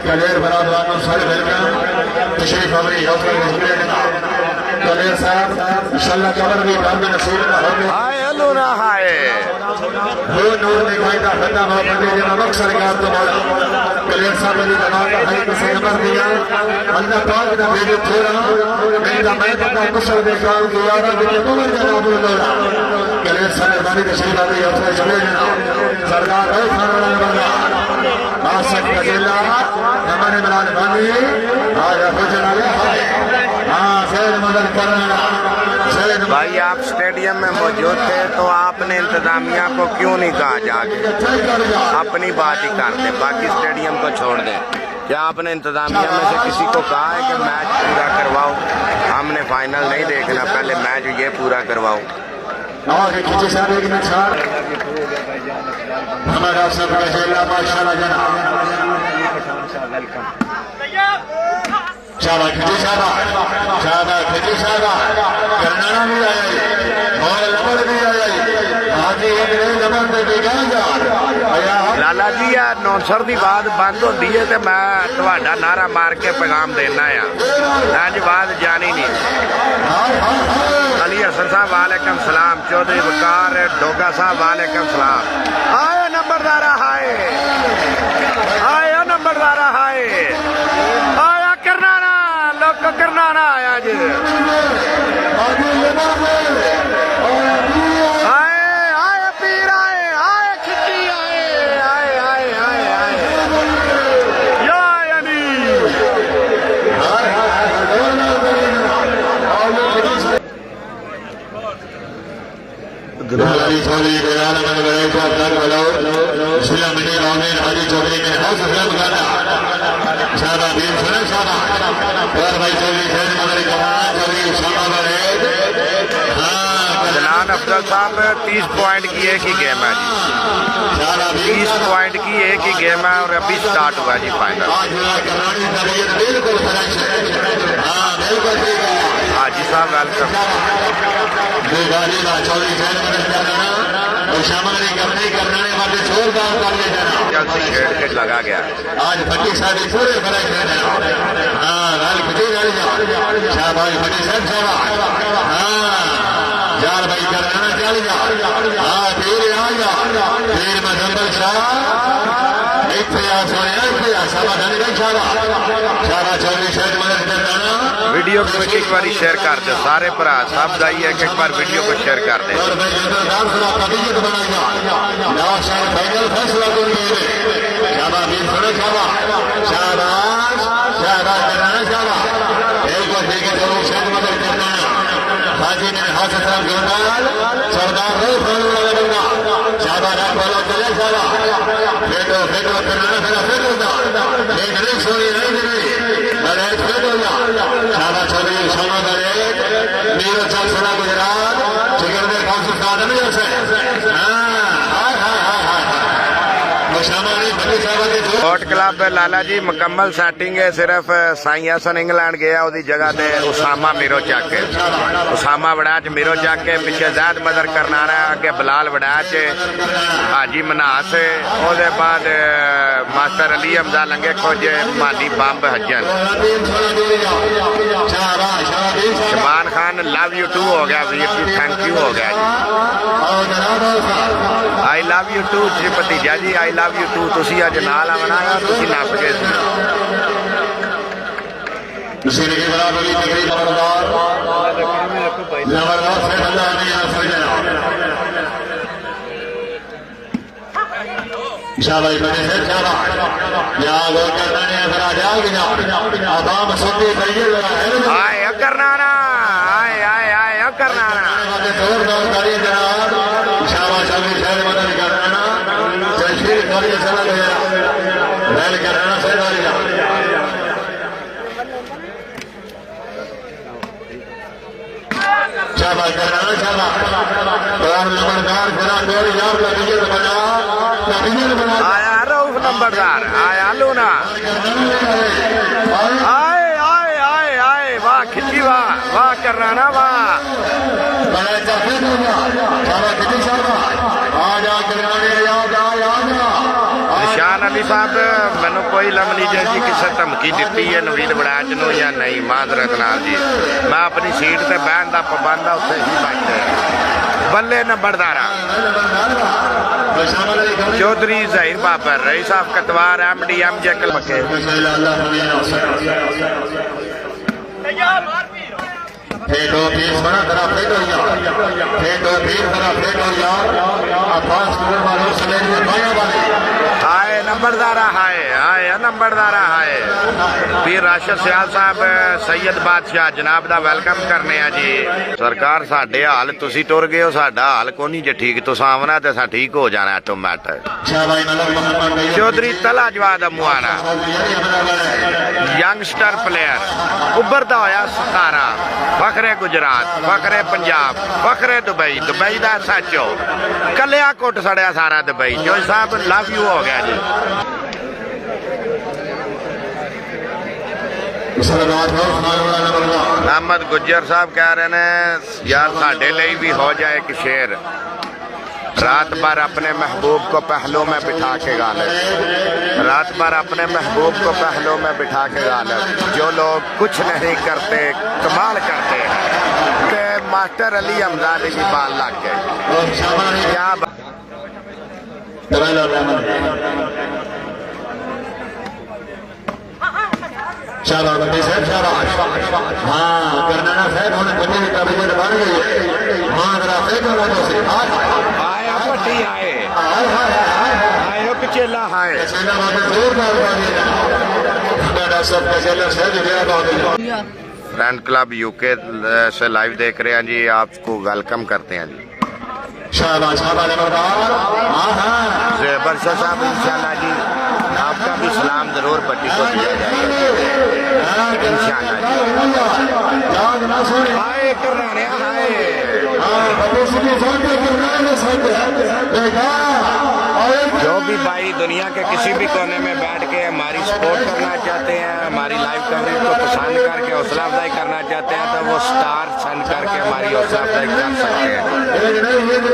कलेर बरादवान सारे वेलकम तशरीफ अवरी हौसला शुक्रिया जनाब कलेर साहब इंशाल्लाह कबर भी बंद नसीब ना होगे हाय हेलो ना हाय वो नूर दिखाई दा फता हो बंदे जना मकसद सरकार तो बोला कलेर साहब ने दवा का है किसी नंबर दिया अल्लाह पाक दा वीडियो थोड़ा मेरा मैं तो कुशल देखा कि यार ये उमर जनाब लोला कलेर साहब ने तशरीफ अवरी हौसला शुक्रिया जनाब सरकार है खाना बंदा आसक कजेला हमारे मिलान बानी आज भोजन हाँ सैद मदद करना भाई आप स्टेडियम में मौजूद थे तो आपने इंतजामिया को क्यों नहीं कहा जाके अपनी बात ही करते बाकी स्टेडियम को छोड़ दें क्या आपने इंतजामिया में से किसी को कहा है कि मैच पूरा करवाओ हमने फाइनल नहीं देखना पहले मैच ये पूरा करवाओ हमारा सब माशाल्लाह जनाब शाबाश खिजी शाबाश करनाना भी आया और लबर भी आया हाजी अंग्रेज लबर दे बेगा लाला जी यार 900 की बात बंद होती है तो मैं तुम्हारा नारा मार के पैगाम देना है आज बात जानी नहीं अली हसन साहब वालेकुम सलाम चौधरी वकार डोगा साहब वालेकुम सलाम आए नंबरदारा हाय आया नंबरदारा हाय आया करनाना लोग करनाना आया जी आए आए पीर आए आए खिच्ची आए आए आए आए आए या अली दुलारी चौधरी बेरान में गए तो तक बोलो शिला मिनी रामेन हाजी चौधरी ने हाउस फिल्म गाना शाबा बीर सुने शाबा और भाई चौधरी शेर मगर कमाल चौधरी शाबा बड़े जनान अफजल साहब 30 पॉइंट की एक ही गेम है जी 30 पॉइंट की एक ही गेम है और अभी स्टार्ट हुआ जी फाइनल हाजी साहब वेलकम खेल लगा गया आज फटी साड़ी पूरे बड़े हाँ शाबाश फटी साहब यार भाई करना चल जा हाँ फिर आ जा फिर मजम्बल शाह इतने आ सोने इतने आ समाधान भाई शाबा चौधरी शहर मदद करना वीडियो को एक बार शेयर कर दे सारे भरा सब जाइए एक बार वीडियो को शेयर कर दे कोट क्लब लाला जी मुकम्मल सेटिंग है सिर्फ साई हसन इंग्लैंड गया उसकी जगह पे उसामा मीरो चक उसामा वड़ाच मीरो चक पिछे जैद मदर करनाना अगे बिलाल वड़ाच हाजी मनास उसके बाद मास्टर अली हमजा लंगे खोज मानी बंब हजन Shaban Khan love you too हो गया वीर जी थैंक यू हो गया जी आई लव यू टू जी भतीजा जी आई लव यू टू तुसी अज नाल आना तुसी नस गए शाबाश बड़े से शाबाश या वो करना है फिर आ जाओगे आवाम सुनती करिए आए करनाना आए आए आए करनाना जोरदार करिए जनाब शाबाश अभी शहर मदद करना तशरीफ करिए चला गया बैल करना से डालिया शाबाश करना शाबाश और नंबरदार फिर गोली यार लगी बना आया रऊफ नंबरदार आया लूना आए आए आए आए वाह खिची वाह वाह करना वाह निशान अली चौधरी साहब मैनू कोई लम नहीं जे जी किसी धमकी दी है नवीद वड़ैच नूं या नहीं माजरत नाल जी मैं अपनी सीट ते बहन का पाबंद आ उत्थे ही बैठे बल्ले नंबरदारा चौधरी जहीर बाबर रईस साहब कतवार MD MJ कलमके फेटो पीस बना तेरा फेटो फेटो पीस तेरा फेटो यार अब्बास नूर मारो सलेरी बाया वाले हाय नंबरदारा हाय नंबरदारा हाय पीर राशिद सियाल साहब सैयद बादशाह जनाब दा वेलकम करने आ जी सरकार साडे हाल तुसी टुर गए हो साडा हाल कोनी जे ठीक तुसां आवना ते असां ठीक हो जाना ऑटोमैटिक चौधरी तला जवाद अमुआना यंगस्टर प्लेयर उभरदा होया सतारा फखरे गुजरात फखरे पंजाब फखरे दुबई दा सचो कलिया कुट सड़िया सारा दुबई जो साहब लव यू हो गया जी अहमद गुज्जर साहब कह रहे हैं यार साढ़े लिए भी हो जाए कि शेर रात भर अपने महबूब को पहलों में बिठा के गा ले रात भर अपने महबूब को पहलों में बिठा के गा ले जो लोग कुछ नहीं करते कमाल करते हैं कि मास्टर अली हमजा की बाल लग गए क्या शाबाश बंदे साहब शाबाश हाँ करनाना साहब हमने बंदे की तबीयत बन गई है हाँ जरा फेंको ना तो से आया पट्टी आए पिछेला हाय चेला बाबा जोरदार बात बड़ा सब चेला साहब गया बाबा फ्रेंड क्लब यूके से लाइव देख रहे हैं जी आपको वेलकम करते हैं जी शाबाश शाबाश नंबरदार हाँ हाँ ज़ेबर साहब इंशाल्लाह जी आपका भी सलाम जरूर पट्टी को दिया जाएगा इंशाल्लाह याद ना सुने हाय करने हाय हाँ बंदे सुने सुनते करने सुनते देखा जो भी भाई दुनिया के किसी भी कोने में बैठ के हमारी सपोर्ट करना चाहते हैं हमारी लाइव कवरेज को पसंद करके हौसला अफजाई करना चाहते हैं तो वो स्टार सेंड करके हमारी हौसला अफजाई कर सकते हैं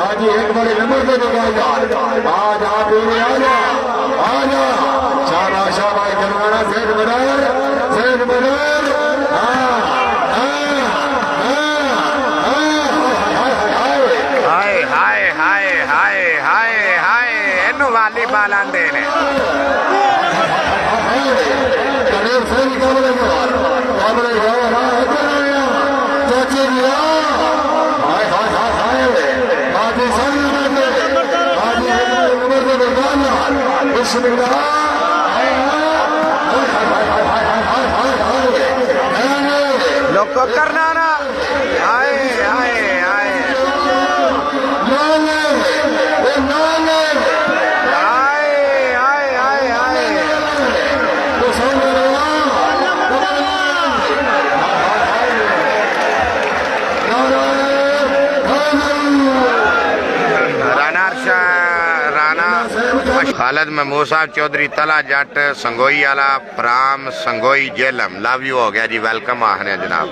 आज एक बड़े नंबर पे दिखाएगा आज आप आजा शाबाश शाबाश करवाना सेठ बदर हाय हाय हाय हाय हाय हाय इन्नू वाली बाल आंदे ने लोग को करना ना आए आए आए आए आए आए आए खालिद महमूद साहब चौधरी तला जट संगोई वाला प्राम संगोई जेलम लव यू हो गया जी वेलकम आखने जनाब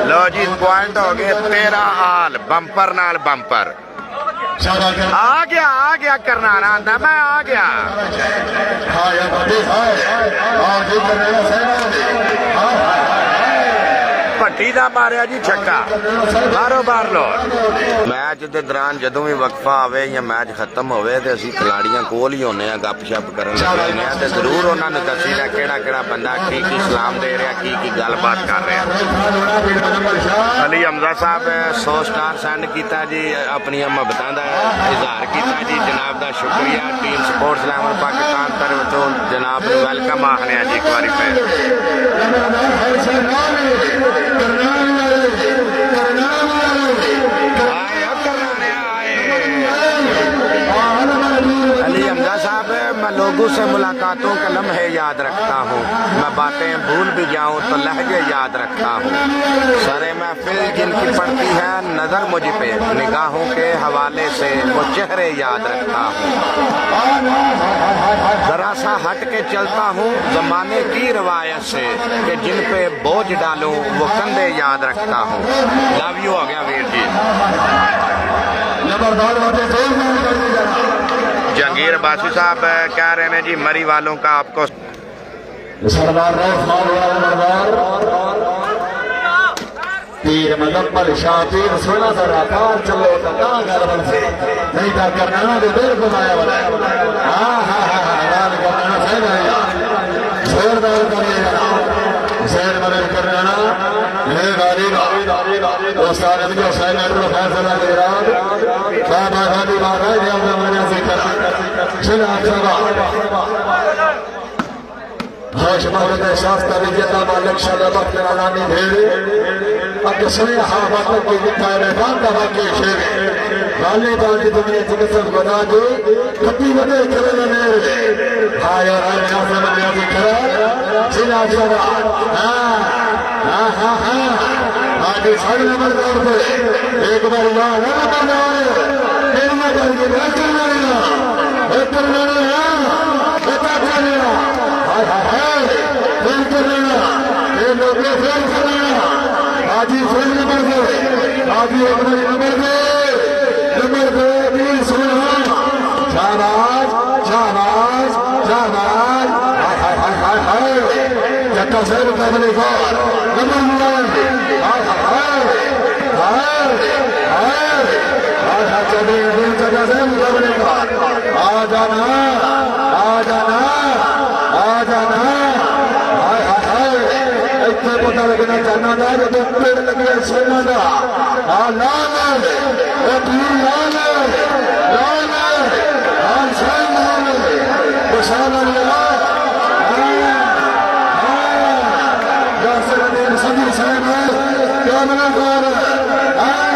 लो जी पॉइंट हो गए 13 आल बंपर नाल बंपर आ गया करनाना आंदा मैं आ गया ਭੱਟੀ ਦਾ ਮਾਰਿਆ ਜੀ ਛੱਕਾ ਬਾਰੋ ਬਾਰ ਲੋਟ। ਮੈਚ ਦੇ ਦੌਰਾਨ ਜਦੋਂ ਵੀ ਵਕਫਾ ਆਵੇ ਜਾਂ ਮੈਚ ਖਤਮ ਹੋਵੇ ਤੇ ਅਸੀਂ ਖਿਲਾੜੀਆਂ ਕੋਲ ਹੀ ਹੁੰਨੇ ਆ, ਗੱਪਸ਼ਪ ਕਰਨ ਲੱਗੇ ਆ ਤੇ ਜ਼ਰੂਰ ਉਹਨਾਂ ਨੂੰ ਦੱਸੀਦਾ ਕਿਹੜਾ ਕਿਹੜਾ ਬੰਦਾ ਕੀ ਕੀ ਸਲਾਮ ਦੇ ਰਿਹਾ, ਕੀ ਕੀ ਗੱਲਬਾਤ ਕਰ ਰਿਹਾ। ਅਲੀ ਹਮਜ਼ਾ ਸਾਹਿਬ 100 ਸਟਾਰ ਸੈਂਡ ਕੀਤਾ ਜੀ, ਆਪਣੀਆਂ ਮੁਹੱਬਤਾਂ ਦਾ ਇਜ਼ਹਾਰ ਕੀਤਾ ਜੀ। ਜਨਾਬ ਦਾ ਸ਼ੁਕਰੀਆ। ਟੀਮ ਸਪੋਰਟਸ 11 ਪਾਕਿਸਤਾਨ ਤਰਫ ਤੋਂ ਜਨਾਬ ਨੂੰ ਵੈਲਕਮ ਆਖਦੇ ਆ ਜੀ ਇੱਕ ਵਾਰੀ ਫਿਰ। अली हमजा साहब, मैं लोगों से मुलाकातों के लम्हे याद रखता हूँ, मैं बातें भूल भी जाऊँ तो लहजे याद रखता हूँ। सरे महफिल जिनकी पड़ती है नज़र मुझ पे, निगाहों के हवाले से वो चेहरे याद रखता हूँ। जरा सा हट के चलता हूँ ज़माने की रवायत से, कि जिन पे बोझ डालूं वो कंधे याद रखता हूँ। लव यू हो गया वीर जी। जहांगीर बासु साहब कह रहे हैं जी मरी वालों का आपको पीर मदम्मल शाह पीर 1600 आकार चलो नहीं था करना देर घुमाया वाला जोरदार करिएगा हुसैन मदद करना है गाड़ी उस्ताद अली हुसैन ने फैसला दे रहा बाबा गाड़ी बाबा ये हमने से कर चला चला होश मोहम्मद शास्त्र विजेता मालिक शलबत के आलानी भेड़े अब सुने हाँ बातों की विचार है बात दवा के शेर वाले बाल की दुनिया से सब बना दे कभी बने करे न मेरे हाय और हाय यहाँ से बने अभी खड़ा चिला चला हाँ हाँ हाँ हाँ आगे साढ़े नंबर दौर पे एक बार यहाँ लगा करने वाले फिर मैं करके बैठ करने वाला एक करने वाला बता करने वाला हाय हाय हाय फिर करने वाला ये लोग फिर करने वाला आज ही फिर नंबर दे आज ही एक नंबर दे वीर सुना शाबाश शाबाश शाबाश हाय हाय हाय हाय हाय जट्टा से मुकाबले को नंबर हाय हाय हाय हाय हाय हाय चले वीर जट्टा से मुकाबले को आ जाना आ जाना आ जाना हाय हाय हाय इतने पता लगना चाहना था जो पेड़ लगे सोना था हाँ लाल पीर लाल लाल हाँ शान लाल बशार सभी साहब क्या मना कर हाय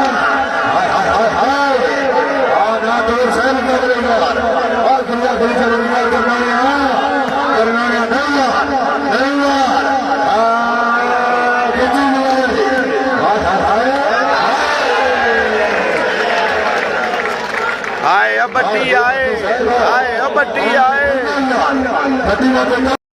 हाय हाय हाय ना तो सहन कर लेगा और दुनिया भरी चलना करना आए बट्टी आए बट्टी आए।